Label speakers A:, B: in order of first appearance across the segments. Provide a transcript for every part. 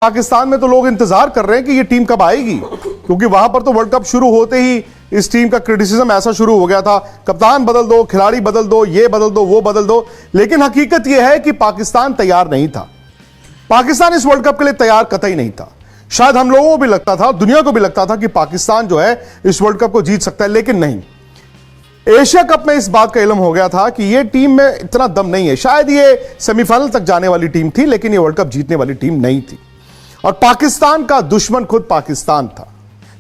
A: पाकिस्तान में तो लोग इंतजार कर रहे हैं कि ये टीम कब आएगी, क्योंकि वहां पर तो वर्ल्ड कप शुरू होते ही इस टीम का क्रिटिसिज्म ऐसा शुरू हो गया था, कप्तान बदल दो, खिलाड़ी बदल दो, ये बदल दो, वो बदल दो। लेकिन हकीकत यह है कि पाकिस्तान तैयार नहीं था। पाकिस्तान इस वर्ल्ड कप के लिए तैयार कतई नहीं था। शायद हम लोगों को भी लगता था, दुनिया को भी लगता था कि पाकिस्तान जो है इस वर्ल्ड कप को जीत सकता है, लेकिन नहीं। एशिया कप में इस बात का इल्म हो गया था कि यह टीम में इतना दम नहीं है। शायद ये सेमीफाइनल तक जाने वाली टीम थी, लेकिन यह वर्ल्ड कप जीतने वाली टीम नहीं थी। और पाकिस्तान का दुश्मन खुद पाकिस्तान था,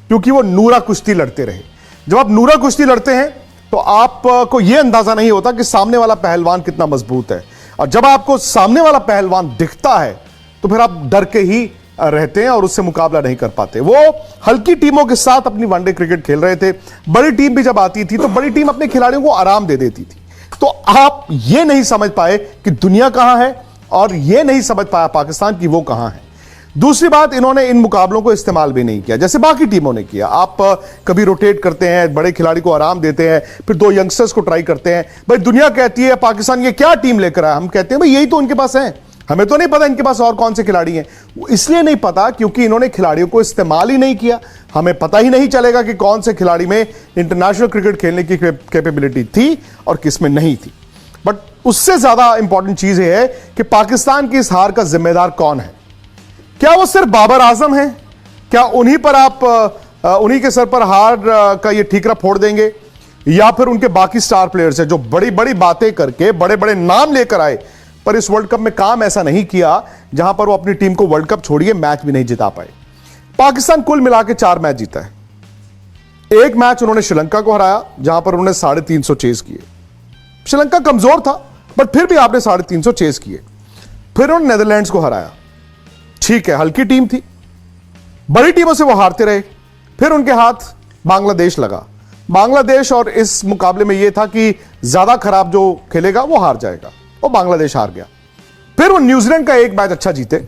A: क्योंकि वो नूरा कुश्ती लड़ते रहे। जब आप नूरा कुश्ती लड़ते हैं तो आपको यह अंदाजा नहीं होता कि सामने वाला पहलवान कितना मजबूत है, और जब आपको सामने वाला पहलवान दिखता है तो फिर आप डर के ही रहते हैं और उससे मुकाबला नहीं कर पाते। वो हल्की टीमों के साथ अपनी वनडे क्रिकेट खेल रहे थे। बड़ी टीम भी जब आती थी तो बड़ी टीम अपने खिलाड़ियों को आराम दे देती थी। तो आप ये नहीं समझ पाए कि दुनिया कहां है, और ये नहीं समझ पाया पाकिस्तान की वो कहां है। दूसरी बात, इन्होंने इन मुकाबलों को इस्तेमाल भी नहीं किया जैसे बाकी टीमों ने किया। आप कभी रोटेट करते हैं, बड़े खिलाड़ी को आराम देते हैं, फिर दो यंगस्टर्स को ट्राई करते हैं। भाई दुनिया कहती है पाकिस्तान ये क्या टीम लेकर आया, हम कहते हैं भाई यही तो उनके पास है, हमें तो नहीं पता इनके पास और कौन से खिलाड़ी हैं। इसलिए नहीं पता क्योंकि इन्होंने खिलाड़ियों को इस्तेमाल ही नहीं किया। हमें पता ही नहीं चलेगा कि कौन से खिलाड़ी में इंटरनेशनल क्रिकेट खेलने की कैपेबिलिटी थी और किस में नहीं थी। बट उससे ज्यादा इंपॉर्टेंट चीज यह है कि पाकिस्तान की इस हार का जिम्मेदार कौन है। क्या वो सिर्फ बाबर आजम है? क्या उन्हीं पर आप उन्हीं के सर पर हार का ये ठीकरा फोड़ देंगे, या फिर उनके बाकी स्टार प्लेयर्स हैं जो बड़ी बड़ी बातें करके बड़े बड़े नाम लेकर आए पर इस वर्ल्ड कप में काम ऐसा नहीं किया जहां पर वो अपनी टीम को वर्ल्ड कप छोड़िए मैच भी नहीं जिता पाए। पाकिस्तान कुल मिला के 4 मैच जीता है। एक मैच उन्होंने श्रीलंका को हराया जहां पर उन्होंने 350 चेज किए। श्रीलंका कमजोर था बट फिर भी आपने 350 चेज किए। फिर उन्होंने नेदरलैंड्स को हराया, ठीक है हल्की टीम थी, बड़ी टीमों से वो हारते रहे। फिर उनके हाथ बांग्लादेश लगा। बांग्लादेश और इस मुकाबले में यह था कि ज्यादा खराब जो खेलेगा वो हार जाएगा, और बांग्लादेश हार गया। फिर वो न्यूजीलैंड का एक मैच अच्छा जीते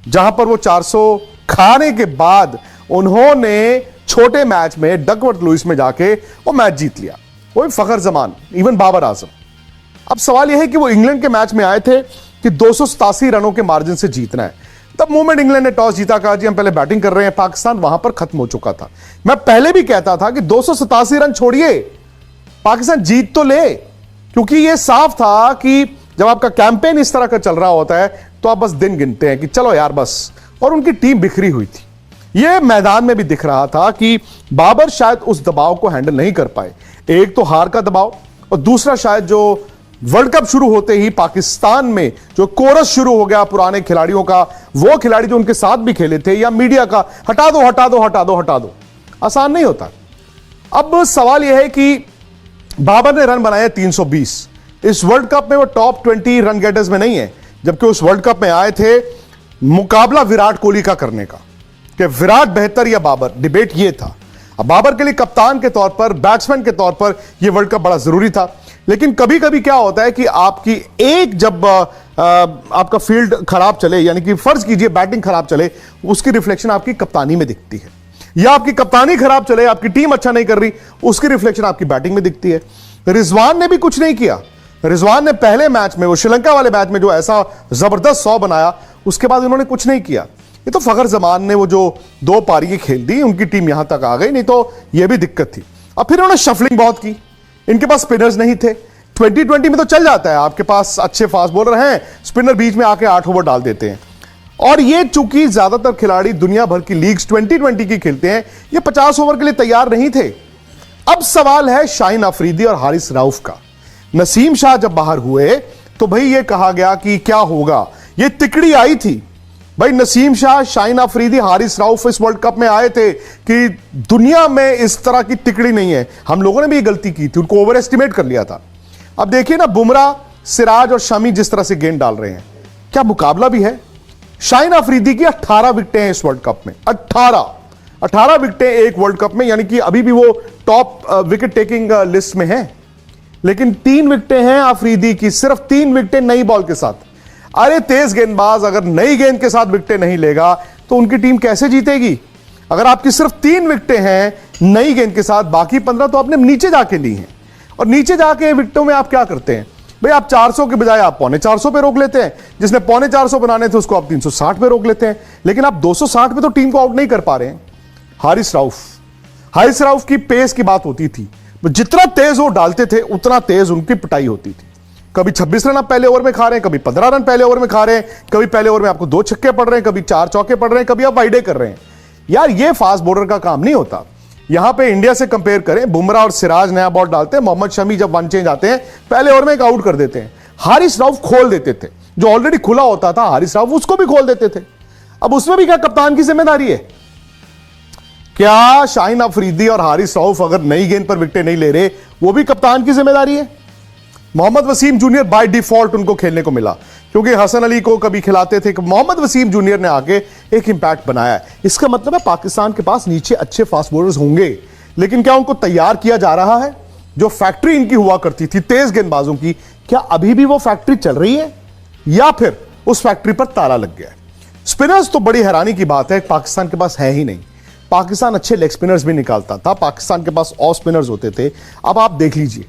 A: जहां पर वो 400 खाने के बाद उन्होंने छोटे मैच में डकवर्थ लुइस में जाके वो मैच जीत लिया। वो फखर जमान, इवन बाबर आजम। अब सवाल यह है कि वो इंग्लैंड के मैच में आए थे कि 287 रनों के मार्जिन से जीतना है। तब मोमेंट इंग्लैंड ने टॉस जीता, कहा जी हम पहले बैटिंग कर रहे हैं। पाकिस्तान वहां पर खत्म हो चुका था। मैं पहले भी कहता था कि 287 रन छोड़िए, पाकिस्तान जीत तो ले, क्योंकि यह साफ था कि जब आपका कैंपेन इस तरह का चल रहा होता है तो आप बस दिन गिनते हैं कि चलो यार बस। और उनकी टीम बिखरी हुई थी। यह मैदान में भी दिख रहा था कि बाबर शायद उस दबाव को हैंडल नहीं कर पाए। एक तो हार का दबाव, और दूसरा शायद जो वर्ल्ड कप शुरू होते ही पाकिस्तान में जो कोरस शुरू हो गया पुराने खिलाड़ियों का, वो खिलाड़ी जो उनके साथ भी खेले थे, या मीडिया का हटा दो हटा दो हटा दो हटा दो, आसान नहीं होता। अब सवाल यह है कि बाबर ने रन बनाए 320। इस वर्ल्ड कप में वो टॉप 20 रन गेटर्स में नहीं है, जबकि उस वर्ल्ड कप में आए थे मुकाबला विराट कोहली का करने का, कि विराट बेहतर या बाबर, डिबेट ये था। अब बाबर के लिए कप्तान के तौर पर, बैट्समैन के तौर पर यह वर्ल्ड कप बड़ा जरूरी था। लेकिन कभी कभी क्या होता है कि आपकी एक जब आपका फील्ड खराब चले, यानी कि फर्ज कीजिए बैटिंग खराब चले, उसकी रिफ्लेक्शन आपकी कप्तानी में दिखती है, या आपकी कप्तानी खराब चले, आपकी टीम अच्छा नहीं कर रही, उसकी रिफ्लेक्शन आपकी बैटिंग में दिखती है। रिजवान ने भी कुछ नहीं किया। रिजवान ने पहले मैच में, वो श्रीलंका वाले मैच में जो ऐसा जबरदस्त 100 बनाया, उसके बाद उन्होंने कुछ नहीं किया। ये तो फखर जमान ने वो जो 2 पारी खेल दी, उनकी टीम यहां तक आ गई, नहीं तो यह भी दिक्कत थी। अब फिर उन्होंने शफलिंग बहुत की, इनके पास स्पिनर्स नहीं थे। 2020 में तो चल जाता है, आपके पास अच्छे फास्ट बॉलर हैं, स्पिनर बीच में आके 8 ओवर डाल देते हैं। और ये चूंकि ज्यादातर खिलाड़ी दुनिया भर की लीग्स 2020 की खेलते हैं, ये 50 ओवर के लिए तैयार नहीं थे। अब सवाल है शाहीन अफरीदी और हारिस रऊफ का। नसीम शाह जब बाहर हुए तो भाई ये कहा गया कि क्या होगा, ये तिकड़ी आई थी। भाई नसीम शाह, शाहीन अफरीदी, हारिस रऊफ इस वर्ल्ड कप में आए थे कि दुनिया में इस तरह की तिकड़ी नहीं है। हम लोगों ने भी ये गलती की थी, उनको ओवर एस्टिमेट कर लिया था। अब देखिए ना, बुमराह, सिराज और शमी जिस तरह से गेंद डाल रहे हैं, क्या मुकाबला भी है। शाहीन अफरीदी की 18 विकेटें हैं इस वर्ल्ड कप में, 18 विकेटें एक वर्ल्ड कप में, यानी कि अभी भी वो टॉप विकेट टेकिंग लिस्ट में है। लेकिन 3 विकेटें हैं अफरीदी की, सिर्फ 3 विकेटें नई बॉल के साथ। अरे तेज गेंदबाज अगर नई गेंद के साथ विकेटें नहीं लेगा तो उनकी टीम कैसे जीतेगी। अगर आपकी सिर्फ 3 विकेटें हैं नई गेंद के साथ, बाकी 15 तो आपने नीचे जाके ली हैं। और नीचे जाके विकेटों में आप क्या करते हैं, भाई आप 400 के बजाय आप पौने 400 पे रोक लेते हैं, जिसने पौने 400 बनाने थे उसको आप 360 पे रोक लेते हैं, लेकिन आप 260 पे तो टीम को आउट नहीं कर पा रहे हैं। हारिस राउफ की पेस की बात होती थी, जितना तेज वो डालते थे उतना तेज उनकी पिटाई होती थी। कभी 26 रन आप पहले ओवर में खा रहे हैं, कभी 15 रन पहले ओवर में खा रहे हैं, कभी पहले ओवर में आपको 2 छक्के पड़ रहे हैं, कभी 4 चौके पड़ रहे हैं, कभी आप वाइडे कर रहे हैं। यार ये फास्ट बॉलर का काम नहीं होता। यहां पे इंडिया से कंपेयर करें, बुमराह और सिराज नया बॉल डालते हैं, मोहम्मद शमी जब वन चेंज आते हैं पहले ओवर में एक आउट कर देते हैं। हारिस राउफ खोल देते थे, जो ऑलरेडी खुला होता था हारिस राउफ उसको भी खोल देते थे। अब उसमें भी क्या कप्तान की जिम्मेदारी है? क्या शाहिन अफरीदी और हारिस राउफ अगर नई गेंद पर विकेट नहीं ले रहे, वो भी कप्तान की जिम्मेदारी है? Mohammad Wasim junior by default उनको खेलने को मिला, क्योंकि हसन अली को कभी खिलाते थे। मोहम्मद वसीम जूनियर ने आके एक इंपैक्ट बनाया। इसका मतलब है पाकिस्तान के पास नीचे अच्छे फास्ट बॉलर्स होंगे, लेकिन क्या उनको तैयार किया जा रहा है? जो फैक्ट्री इनकी हुआ करती थी तेज गेंदबाजों की, क्या अभी भी वो फैक्ट्री चल रही है, या फिर उस फैक्ट्री पर ताला लग गया है? स्पिनर्स तो बड़ी हैरानी की बात है, पाकिस्तान के पास है ही नहीं। पाकिस्तान अच्छे लेग स्पिनर्स भी निकालता था, पाकिस्तान के पास ऑफ स्पिनर्स होते थे। अब आप देख लीजिए,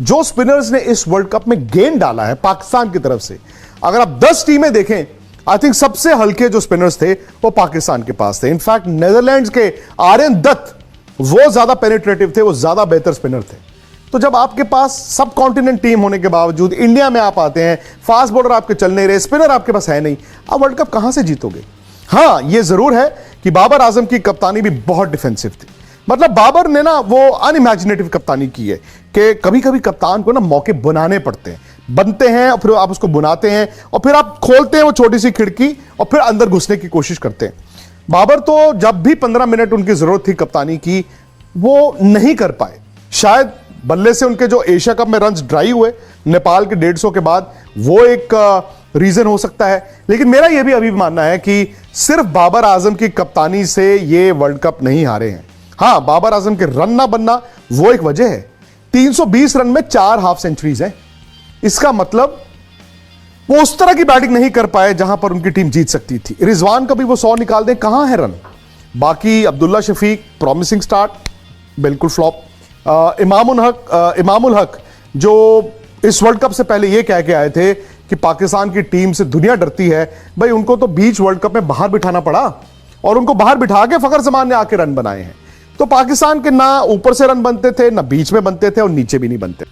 A: जो स्पिनर्स ने इस वर्ल्ड कप में गेंद डाला है पाकिस्तान की तरफ से, अगर आप 10 टीमें देखें, आई थिंक सबसे हल्के जो स्पिनर्स थे वो पाकिस्तान के पास थे। इनफैक्ट नेदरलैंड्स के आर्यन दत्त वो ज्यादा पेनिट्रेटिव थे, वो ज्यादा बेहतर स्पिनर थे। तो जब आपके पास सब कॉन्टिनेंट टीम होने के बावजूद इंडिया में आप आते हैं, फास्ट बॉलर आपके चल नहीं रहे, स्पिनर आपके पास है नहीं, आप वर्ल्ड कप कहां से जीतोगे? हां, यह जरूर है कि बाबर आजम की कप्तानी भी बहुत डिफेंसिव थी। मतलब बाबर ने ना वो अनइमेजिनेटिव कप्तानी की है कि कभी कभी कप्तान को ना मौके बनाने पड़ते हैं, बनते हैं और फिर आप उसको बुनाते हैं और फिर आप खोलते हैं वो छोटी सी खिड़की और फिर अंदर घुसने की कोशिश करते हैं। बाबर तो जब भी 15 मिनट उनकी जरूरत थी कप्तानी की, वो नहीं कर पाए। शायद बल्ले से उनके जो एशिया कप में रन्स ड्राई हुए नेपाल के 150 के बाद, वो एक रीजन हो सकता है। लेकिन मेरा यह भी अभी मानना है कि सिर्फ बाबर आजम की कप्तानी से ये वर्ल्ड कप नहीं हारे हैं। हां, बाबर आजम के रन ना बनना वो एक वजह है। 320 रन में 4 हाफ सेंचुरीज हैं। इसका मतलब वो उस तरह की बैटिंग नहीं कर पाए जहां पर उनकी टीम जीत सकती थी। रिजवान का भी वो 100 निकाल दें, कहां है रन? बाकी अब्दुल्ला शफीक प्रॉमिसिंग स्टार्ट, बिल्कुल फ्लॉप। इमामुल हक जो इस वर्ल्ड कप से पहले ये कह के आए थे कि पाकिस्तान की टीम से दुनिया डरती है, भाई उनको तो बीच वर्ल्ड कप में बाहर बिठाना पड़ा और उनको बाहर बिठा के फखर जमान ने आके रन बनाए हैं। तो पाकिस्तान के ना ऊपर से रन बनते थे, ना बीच में बनते थे और नीचे भी नहीं बनते।